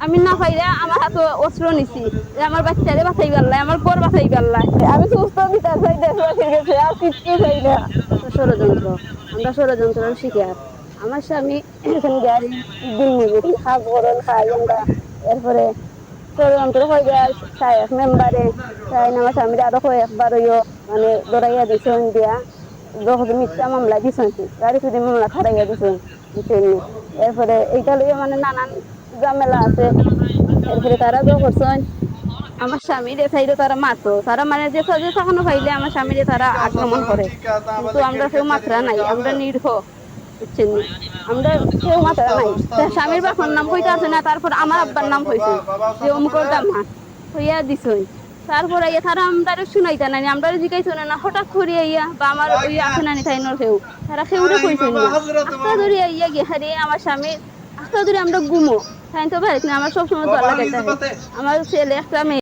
আমি না পাইলে আমার হাতে অস্ত্র নিছি যে আমার বাচ্চারে বাঁচাই পারলাই, আমার পর বাঁচাই পারলাই। আমি সুস্থ বিচার চাই দেশবাসীর কাছে, আর কিচ্ছু চাই না। ষড়যন্ত্র, আমরা ষড়যন্ত্রের শিকার। আমার স্বামী এখন গাড়ি দিন মজুরি খাপ গরল খাই আমরা। এরপরে ষড়যন্ত্র হয়ে যায় সাহেব মেম্বারে তাই না, আমার স্বামীর আরো কয়েকবার হইও মানে দৌড়াইয়া দিছেন দিয়া মিথ্যা মামলা দিছেন, গাড়ি চুরি মামলা খারাইয়া দিছেন দিছেন। এরপরে এইটা লইয়া মানে নানান ঝামেলা আছে। এরপরে তারা যা করছেন আমার স্বামীর সাইডে তারা মারতো, তারা মানে যে যে তখনও পাইলে আমার স্বামীর তারা আক্রমণ করে। কিন্তু আমরা কেউ মাত্রা নাই, আমরা নির্ভ, বুঝছেন নি? আমরা কেউ মাত্রা নাই। স্বামীর বাপর নাম কইতে আছে না, তারপর আমার আব্বার নাম কইছে যে অমুকর দামা হইয়া দিছই। তারপরে ইয়া তারা আমরা শুনাইতা নাই, আমরা জিগাইছো না, হঠাৎ করে ইয়া বা আমার ওই আছে না তাইনোর কেউ, তারা কেউরে কইছেন না। আস্তা ধরে ইয়া গিয়ে হারিয়ে আমার স্বামী আস্তা ধরে আমরা ঘুমো তাই তো ভাই না, আমার সবসময় দল লাগাইতে হয়। আমার ছেলে একটা মেয়ে।